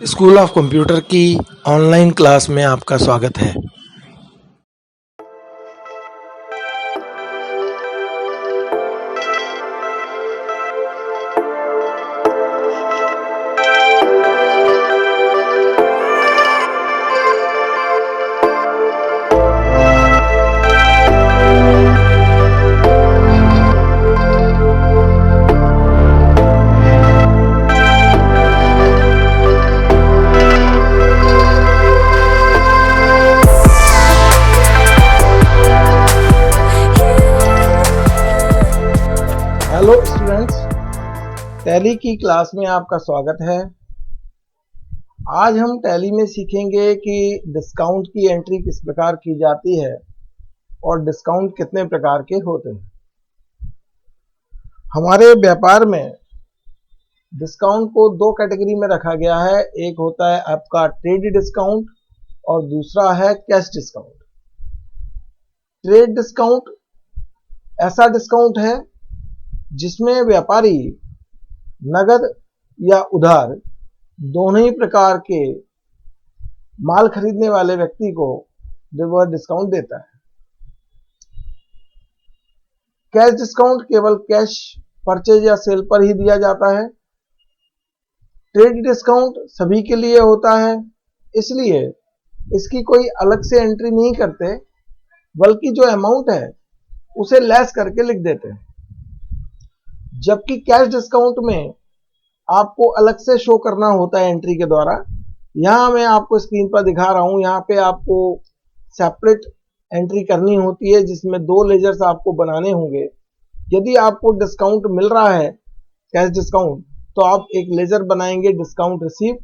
School of computer की online class में आपका स्वागत है। हेलो स्टूडेंट्स, टैली की क्लास में आपका स्वागत है। आज हम टैली में सीखेंगे कि डिस्काउंट की एंट्री किस प्रकार की जाती है और डिस्काउंट कितने प्रकार के होते हैं। हमारे व्यापार में डिस्काउंट को दो कैटेगरी में रखा गया है। एक होता है आपका ट्रेड डिस्काउंट और दूसरा है कैश डिस्काउंट। ट्रेड डिस्काउंट ऐसा डिस्काउंट है जिसमें व्यापारी नगद या उधार दोनों ही प्रकार के माल खरीदने वाले व्यक्ति को वह डिस्काउंट देता है। कैश डिस्काउंट केवल कैश परचेज या सेल पर ही दिया जाता है। ट्रेड डिस्काउंट सभी के लिए होता है, इसलिए इसकी कोई अलग से एंट्री नहीं करते, बल्कि जो अमाउंट है उसे लेस करके लिख देते हैं। जबकि कैश डिस्काउंट में आपको अलग से शो करना होता है एंट्री के द्वारा। यहां मैं आपको स्क्रीन पर दिखा रहा हूं। यहां पे आपको सेपरेट एंट्री करनी होती है जिसमें दो लेजर्स आपको बनाने होंगे। यदि आपको डिस्काउंट मिल रहा है कैश डिस्काउंट, तो आप एक लेजर बनाएंगे डिस्काउंट रिसीव,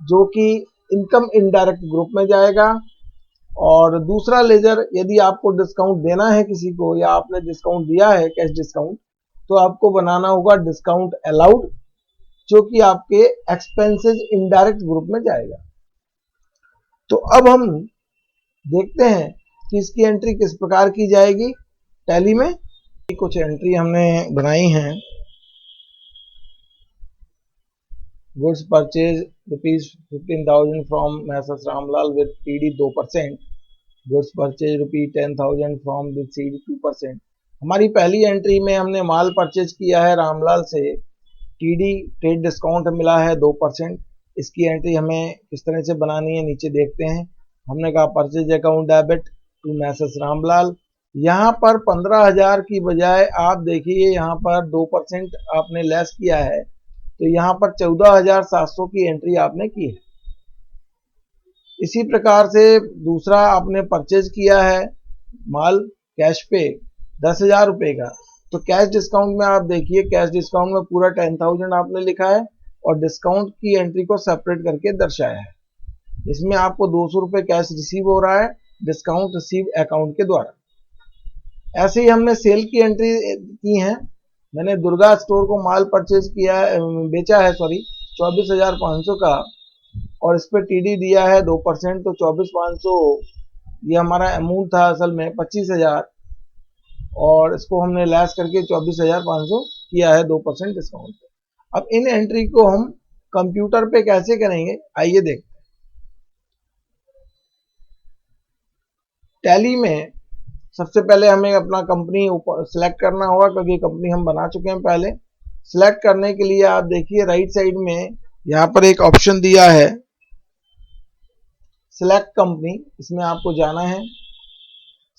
जो कि इनकम इनडायरेक्ट ग्रुप में जाएगा। और दूसरा लेजर, यदि आपको डिस्काउंट देना है किसी को या आपने डिस्काउंट दिया है कैश डिस्काउंट, तो आपको बनाना होगा डिस्काउंट अलाउड, जो कि आपके एक्सपेंसेस इनडायरेक्ट ग्रुप में जाएगा। तो अब हम देखते हैं कि इसकी एंट्री किस प्रकार की जाएगी टैली में। कुछ एंट्री हमने बनाई हैं। Goods purchase ₹15,000 from message Ramlal with TD 2%, goods purchase ₹10,000 from with CD 2%। हमारी पहली एंट्री में हमने माल परचेज किया है रामलाल से, टीडी ट्रेड डिस्काउंट मिला है 2%। इसकी एंट्री हमें किस तरह से बनानी है नीचे देखते हैं। हमने कहा purchase account debit to Messrs Ramlal. यहाँ पर 15,000 की बजाय आप देखिए यहाँ पर 2% आपने लेस किया है, तो यहाँ पर 14,700 की एंट्री आपने की है। इसी प्रकार से दूसरा आपने परचेज किया है माल कैश पे 10,000 रुपए का, तो कैश डिस्काउंट में आप देखिए कैश डिस्काउंट में पूरा 10,000 आपने लिखा है और डिस्काउंट की एंट्री को सेपरेट करके दर्शाया है। इसमें आपको 200 रुपए कैश रिसीव हो रहा है डिस्काउंट रिसीव अकाउंट के द्वारा। ऐसे ही हमने सेल की एंट्री की है। मैंने दुर्गा स्टोर को माल परचेज किया है, बेचा है 24,500 का, और इस पर टीडी दिया है 2%, तो 24,500 ये हमारा अमाउंट था असल में 25,000, और इसको हमने लेस करके 24,500 किया है 2% डिस्काउंट पे। अब इन एंट्री को हम कंप्यूटर पे कैसे करेंगे, आइए देखते हैं। टैली में सबसे पहले हमें अपना कंपनी सिलेक्ट करना होगा, क्योंकि कंपनी हम बना चुके हैं पहले। सिलेक्ट करने के लिए आप देखिए राइट साइड में यहाँ पर एक ऑप्शन दिया है सिलेक्ट कंपनी, इसमें आपको जाना है।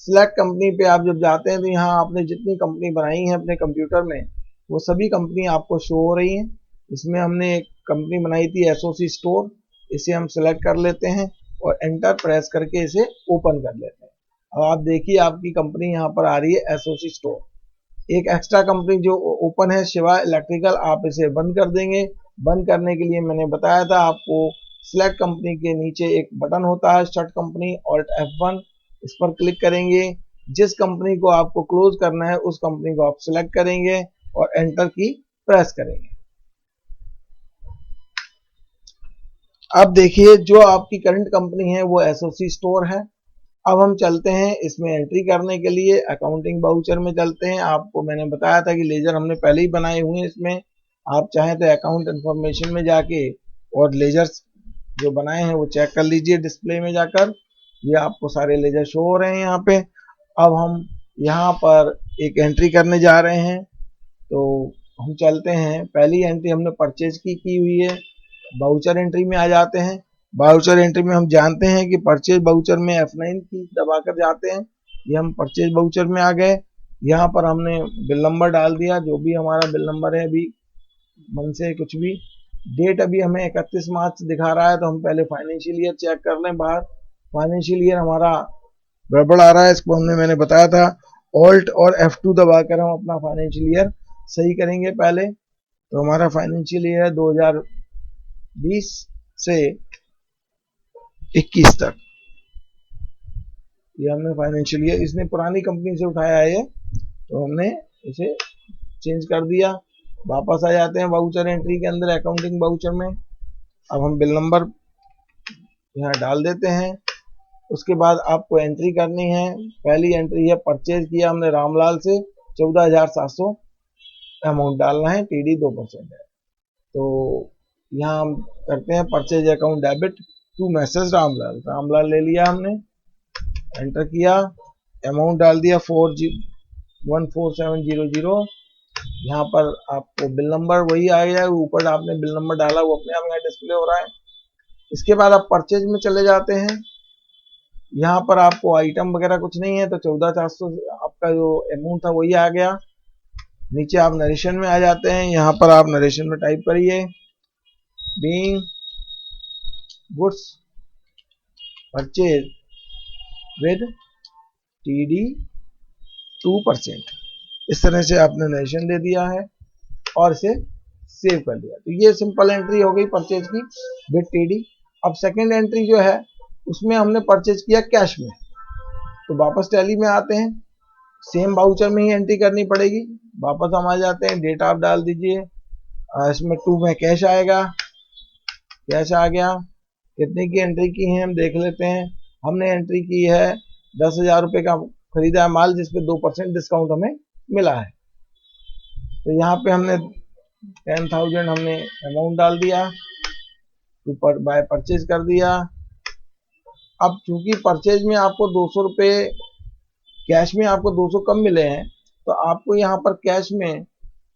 सिलेक्ट कंपनी पे आप जब जाते हैं तो यहाँ आपने जितनी कंपनी बनाई है अपने कंप्यूटर में, वो सभी कंपनी आपको शो हो रही हैं। इसमें हमने एक कंपनी बनाई थी एसओसी स्टोर, इसे हम सिलेक्ट कर लेते हैं और एंटर प्रेस करके इसे ओपन कर लेते हैं। अब आप देखिए आपकी कंपनी यहाँ पर आ रही है एसओसी स्टोर। एक एक्स्ट्रा कंपनी जो ओपन है शिवा इलेक्ट्रिकल, आप इसे बंद कर देंगे। बंद करने के लिए मैंने बताया था आपको सिलेक्ट कंपनी के नीचे एक बटन होता है शट कंपनी, ऑल्ट F1, इस पर क्लिक करेंगे। जिस कंपनी को आपको क्लोज करना है उस कंपनी को आप सिलेक्ट करेंगे और एंटर की प्रेस करेंगे। अब देखिए जो आपकी करंट कंपनी है वो एसओसी स्टोर है। अब हम चलते हैं इसमें एंट्री करने के लिए अकाउंटिंग बाउचर में चलते हैं। आपको मैंने बताया था कि लेजर हमने पहले ही बनाए हुए हैं। इसमें आप चाहें तो अकाउंट इंफॉर्मेशन में जाके और लेजर्स जो बनाए हैं वो चेक कर लीजिए डिस्प्ले में जाकर। ये आपको सारे लेजर शो हो रहे हैं यहाँ पे। अब हम यहाँ पर एक एंट्री करने जा रहे हैं, तो हम चलते हैं। पहली एंट्री हमने परचेज की हुई है। बाउचर एंट्री में आ जाते हैं। बाउचर एंट्री में हम जानते हैं कि परचेज बाउचर में F9 की दबाकर जाते हैं। ये हम परचेज बाउचर में आ गए। यहाँ पर हमने बिल नंबर डाल दिया, जो भी हमारा बिल नंबर है, अभी मन से कुछ भी। डेट अभी हमें 31 मार्च दिखा रहा है, तो हम पहले फाइनेंशियल ईयर चेक कर लें बाहर। फाइनेंशियल ईयर हमारा गड़बड़ आ रहा है, इसको मैंने बताया था। ऑल्ट और F2 दबाकर हम अपना फाइनेंशियल ईयर सही करेंगे पहले। तो हमारा फाइनेंशियल ईयर है 2020 से 21 तक। ये हमने फाइनेंशियल ईयर, इसने पुरानी कंपनी से उठाया है ये, तो हमने इसे चेंज कर दिया। वापस आ जाते हैं बाउचर एंट्री के अंदर, अकाउंटिंग बाउचर में। अब हम बिल नंबर यहाँ डाल देते हैं। उसके बाद आपको एंट्री करनी है। पहली एंट्री है, परचेज किया हमने रामलाल से 14,700 अमाउंट डालना है, TD 2% है। तो यहाँ हम करते हैं purchase account debit to Messrs Ramlal. Ramlal ले लिया हमने, एंटर किया, अमाउंट डाल दिया 14700। यहाँ पर आपको बिल नंबर वही आ गया, ऊपर आपने बिल नंबर डाला वो अपने आप यहाँ डिस्प्ले हो रहा है। इसके बाद आप परचेज में चले जाते हैं। यहाँ पर आपको आइटम वगैरह कुछ नहीं है, तो 14,400 आपका जो अमाउंट था वही आ गया। नीचे आप नरेशन में आ जाते हैं। यहाँ पर आप नरेशन में टाइप करिए being goods purchase with TD 2%। इस तरह से आपने नरेशन दे दिया है और इसे सेव कर दिया। तो ये सिंपल एंट्री हो गई परचेज की विद TD। अब सेकंड एंट्री जो है उसमें हमने परचेज किया कैश में, तो वापस टैली में आते हैं। सेम बाउचर में ही एंट्री करनी पड़ेगी। वापस हम आ जाते हैं, डेट आप डाल दीजिए। इसमें 2 में कैश आएगा, कैश आ गया। कितने की एंट्री की है हम देख लेते हैं। हमने एंट्री की है 10,000 रुपये का खरीदा है माल, जिसपे 2% डिस्काउंट हमें मिला है। तो यहाँ पे हमने 10,000 हमने अमाउंट डाल दिया, ऊपर बाय परचेज कर दिया। अब चूंकि परचेज में आपको 200 रुपये, कैश में आपको 200 कम मिले हैं, तो आपको यहाँ पर कैश में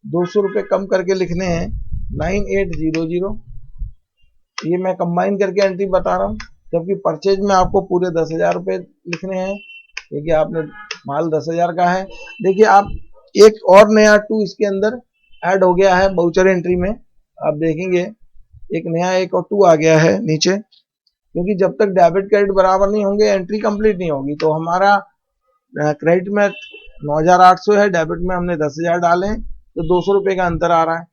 200 रुपये कम करके लिखने हैं 9800। ये मैं कंबाइन करके एंट्री बता रहा हूँ, जबकि परचेज में आपको पूरे 10,000 रुपये लिखने हैं, क्योंकि आपने माल 10,000 का है। देखिए आप एक और नया 2 इसके अंदर ऐड हो गया है बाउचर एंट्री में। आप देखेंगे एक नया एक और 2 आ गया है नीचे, क्योंकि जब तक डेबिट क्रेडिट बराबर नहीं होंगे एंट्री कंप्लीट नहीं होगी। तो हमारा क्रेडिट में 9,800 है, डेबिट में हमने 10,000 डाले हैं, तो 200 रुपये का अंतर आ रहा है।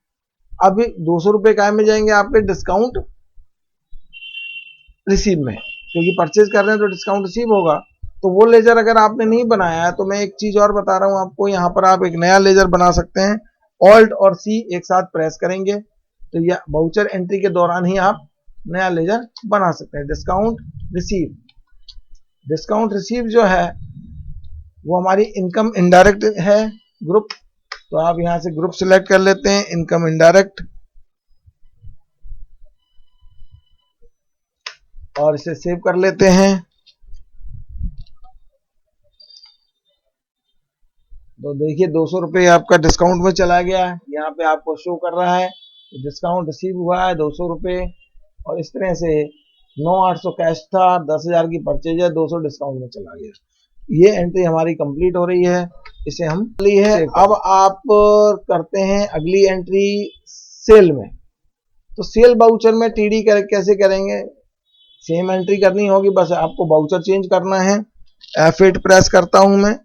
अब 200 रुपये काय में जाएंगे आपके डिस्काउंट रिसीव में, क्योंकि परचेज कर रहे हैं तो डिस्काउंट रिसीव होगा। तो वो लेजर अगर आपने नहीं बनाया है, तो मैं एक चीज और बता रहा हूं आपको, यहाँ पर आप एक नया लेजर बना सकते हैं। ऑल्ट और C एक साथ प्रेस करेंगे तो यह बाउचर एंट्री के दौरान ही आप नया लेजर बना सकते हैं। डिस्काउंट रिसीव, डिस्काउंट रिसीव जो है वो हमारी इनकम इनडायरेक्ट है ग्रुप, तो आप यहां से ग्रुप सिलेक्ट कर लेते हैं, इनकम इनडायरेक्ट, और इसे सेव कर लेते हैं। तो देखिए 200 रुपये आपका डिस्काउंट में चला गया है, यहाँ पे आपको शो कर रहा है डिस्काउंट रिसीव हुआ है 200 रुपये। और इस तरह से 9,800 कैश था, 10,000 की परचेज है, 200 डिस्काउंट में चला गया। ये एंट्री हमारी कंप्लीट हो रही है, इसे हम ली है। अब आप करते हैं अगली एंट्री सेल में। तो सेल बाउचर में TD कैसे करेंगे, सेम एंट्री करनी होगी, बस आपको बाउचर चेंज करना है। F8 प्रेस करता हूं मैं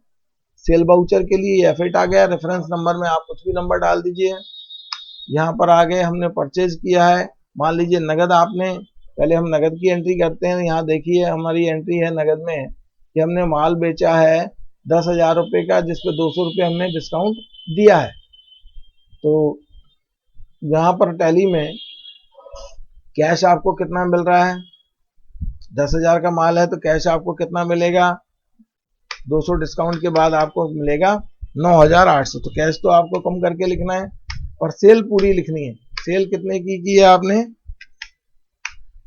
सेल बाउचर के लिए, F8 आ गया। रेफरेंस नंबर में आप कुछ भी नंबर डाल दीजिए। यहाँ पर आ गए, हमने परचेज किया है, मान लीजिए नगद आपने, पहले हम नगद की एंट्री करते हैं। यहाँ देखिए हमारी एंट्री है नगद में कि हमने माल बेचा है 10,000 रुपये का, जिसपे 200 रुपये हमने डिस्काउंट दिया है। तो यहाँ पर टैली में कैश आपको कितना मिल रहा है, 10,000 का माल है तो कैश आपको कितना मिलेगा, 200 डिस्काउंट के बाद आपको मिलेगा 9,800। तो कैश तो आपको कम करके लिखना है, और सेल पूरी लिखनी है। सेल कितने की है आपने,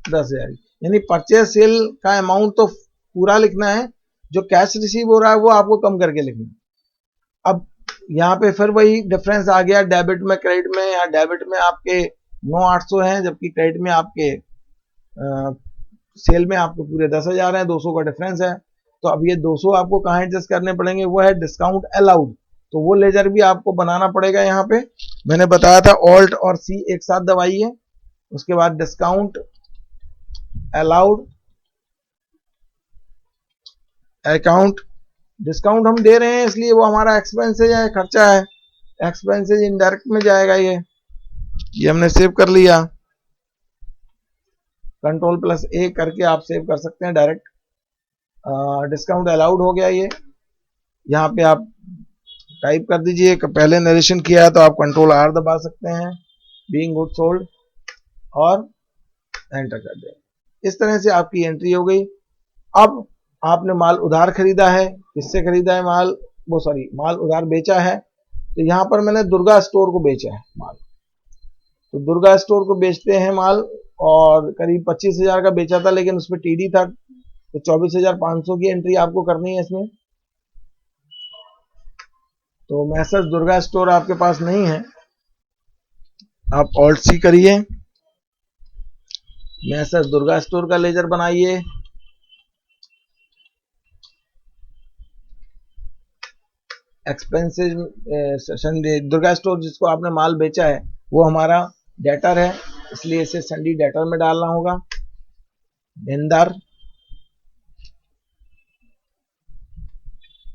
10,000, यानी परचेज सेल का अमाउंट तो पूरा लिखना है, जो कैश रिसीव हो रहा है वो आपको कम करके लिखना है। अब यहाँ पे फिर वही डिफरेंस आ गया डेबिट में क्रेडिट में। या डेबिट में आपके 9,800 हैं, जबकि क्रेडिट में आपके सेल में आपके पूरे 10,000 हैं, 200 का डिफरेंस है। तो अब ये 200 आपको कहाँ एडजस्ट करने पड़ेंगे, वो है डिस्काउंट अलाउड। तो वो लेजर भी आपको बनाना पड़ेगा। यहाँ पे मैंने बताया था ऑल्ट और सी एक साथ दबाइए, उसके बाद डिस्काउंट अलाउड अकाउंट। डिस्काउंट हम दे रहे हैं इसलिए वो हमारा एक्सपेंसेज है, खर्चा है, एक्सपेंसेज इनडायरेक्ट में जाएगा। ये हमने सेव कर लिया, Ctrl+A करके आप सेव कर सकते हैं डायरेक्ट। डिस्काउंट अलाउड हो गया। ये यहाँ पे आप टाइप कर दीजिए, पहले नरेशन किया है तो आप Ctrl+R दबा सकते हैं, बीइंग गुड सोल्ड, और एंटर कर दें। इस तरह से आपकी एंट्री हो गई। अब आपने माल उधार खरीदा है, किससे खरीदा है माल, वो सॉरी माल उधार बेचा है। तो यहाँ पर मैंने दुर्गा स्टोर को बेचा है माल, तो दुर्गा स्टोर को बेचते हैं माल, और करीब 25,000 का बेचा था, लेकिन उसमें टीडी था, तो 24,500 की एंट्री आपको करनी है इसमें। तो मैसेज दुर्गा स्टोर आपके पास नहीं है, आप ऑल्ट सी करिए, मैसेज दुर्गा स्टोर का लेजर बनाइए। एक्सपेंसेज दुर्गा स्टोर जिसको आपने माल बेचा है वो हमारा डेटर है, इसलिए इसे संडी डेटर में डालना होगा। देनदार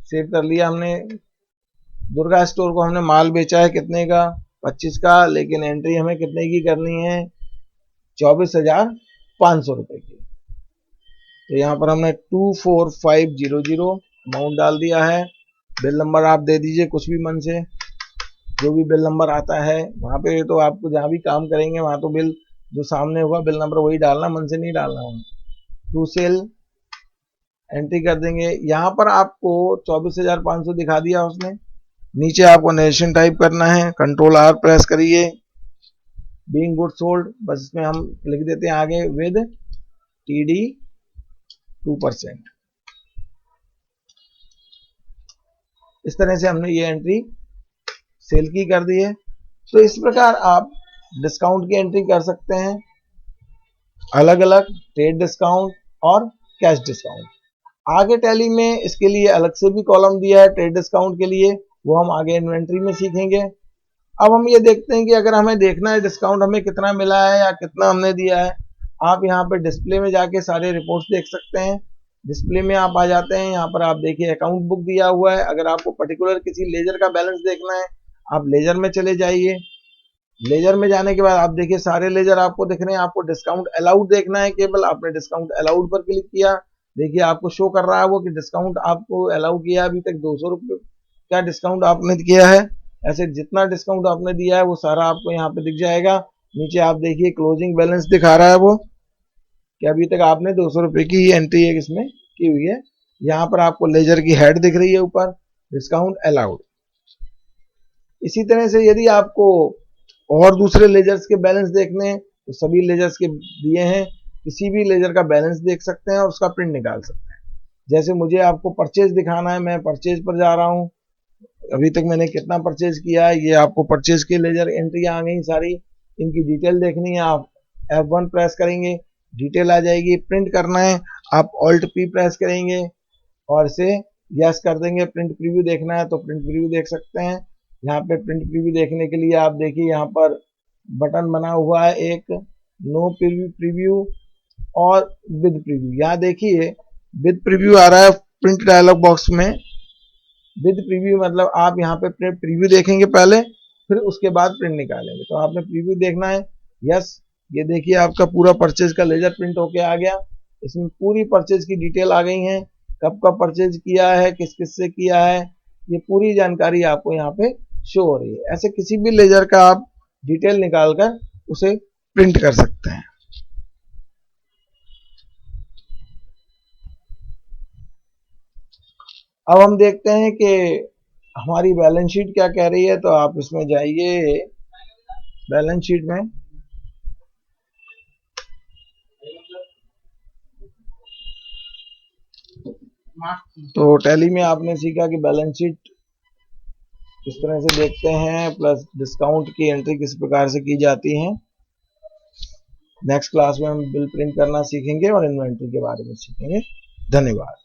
सेव कर लिया हमने। दुर्गा स्टोर को हमने माल बेचा है कितने का, 25 का, लेकिन एंट्री हमें कितने की करनी है, 24,500 रुपए की। तो यहाँ पर हमने 24500 अमाउंट डाल दिया है। बिल नंबर आप दे दीजिए कुछ भी मन से, जो भी बिल नंबर आता है वहां पे, तो आपको जहां भी काम करेंगे वहां तो बिल जो सामने होगा बिल नंबर वही डालना, मन से नहीं डालना होगा। टू सेल एंट्री कर देंगे। यहाँ पर आपको 24,500 दिखा दिया उसने। नीचे आपको नरेशन टाइप करना है, Ctrl+R प्रेस करिए, बीइंग गुड सोल्ड, बस इसमें हम लिख देते हैं आगे विद टीडी 2%। इस तरह से हमने ये एंट्री सेल की कर दी है। तो इस प्रकार आप डिस्काउंट की एंट्री कर सकते हैं, अलग अलग ट्रेड डिस्काउंट और कैश डिस्काउंट। आगे टैली में इसके लिए अलग से भी कॉलम दिया है ट्रेड डिस्काउंट के लिए, वो हम आगे इन्वेंट्री में सीखेंगे। अब हम ये देखते हैं कि अगर हमें देखना है डिस्काउंट हमें कितना मिला है या कितना हमने दिया है, आप यहाँ पे डिस्प्ले में जाके सारे रिपोर्ट्स देख सकते हैं। डिस्प्ले में आप आ जाते हैं, यहाँ पर आप देखिए अकाउंट बुक दिया हुआ है। अगर आपको पर्टिकुलर किसी लेजर का बैलेंस देखना है, आप लेजर में चले जाइए। लेजर में जाने के बाद आप देखिए सारे लेजर आपको दिख रहे हैं। आपको डिस्काउंट अलाउड देखना है, केवल आपने डिस्काउंट अलाउड पर क्लिक किया, देखिए आपको शो कर रहा है वो कि डिस्काउंट आपको अलाउ किया अभी तक 200 रुपये का डिस्काउंट आपने किया है। ऐसे जितना डिस्काउंट आपने दिया है वो सारा आपको यहाँ पे दिख जाएगा। नीचे आप देखिए क्लोजिंग बैलेंस दिखा रहा है वो कि अभी तक आपने 200 रुपये की एंट्री एक इसमें की हुई है। यहाँ पर आपको लेजर की हेड दिख रही है ऊपर, डिस्काउंट अलाउड। इसी तरह से यदि आपको और दूसरे लेजर्स के बैलेंस देखने हैं तो सभी लेजर्स के दिए हैं, किसी भी लेजर का बैलेंस देख सकते हैं और उसका प्रिंट निकाल सकते हैं। जैसे मुझे आपको परचेज दिखाना है, मैं परचेज पर जा रहा हूँ, अभी तक मैंने कितना परचेज किया है, ये आपको परचेज की लेजर एंट्री आ गई सारी, इनकी डिटेल देखनी है, आप F1 प्रेस करेंगे, डिटेल आ जाएगी। प्रिंट करना है, आप Alt P प्रेस करेंगे और इसे यस कर देंगे। प्रिंट प्रीव्यू देखना है तो प्रिंट प्रीव्यू देख सकते हैं। यहाँ पे प्रिंट प्रीव्यू देखने के लिए आप देखिए यहाँ पर बटन बना हुआ है एक, नो प्रीव्यू और विद प्रीव्यू। यहाँ देखिए विद प्रीव्यू आ रहा है प्रिंट डायलॉग बॉक्स में। विद प्रीव्यू मतलब आप यहाँ पे प्रीव्यू देखेंगे पहले, फिर उसके बाद प्रिंट निकालेंगे। तो आपने प्रीव्यू देखना है, यस। ये देखिए आपका पूरा परचेज का लेजर प्रिंट होके आ गया। इसमें पूरी परचेज की डिटेल आ गई है, कब का परचेज किया है, किस किस से किया है, ये पूरी जानकारी आपको यहाँ पे शो हो रही है। ऐसे किसी भी लेजर का आप डिटेल निकालकर उसे प्रिंट कर सकते हैं। अब हम देखते हैं कि हमारी बैलेंस शीट क्या कह रही है। तो आप इसमें जाइए बैलेंस शीट में, तो टैली में आपने सीखा कि बैलेंस शीट किस तरह से देखते हैं, प्लस डिस्काउंट की एंट्री किस प्रकार से की जाती है। नेक्स्ट क्लास में हम बिल प्रिंट करना सीखेंगे और इन्वेंट्री के बारे में सीखेंगे। धन्यवाद।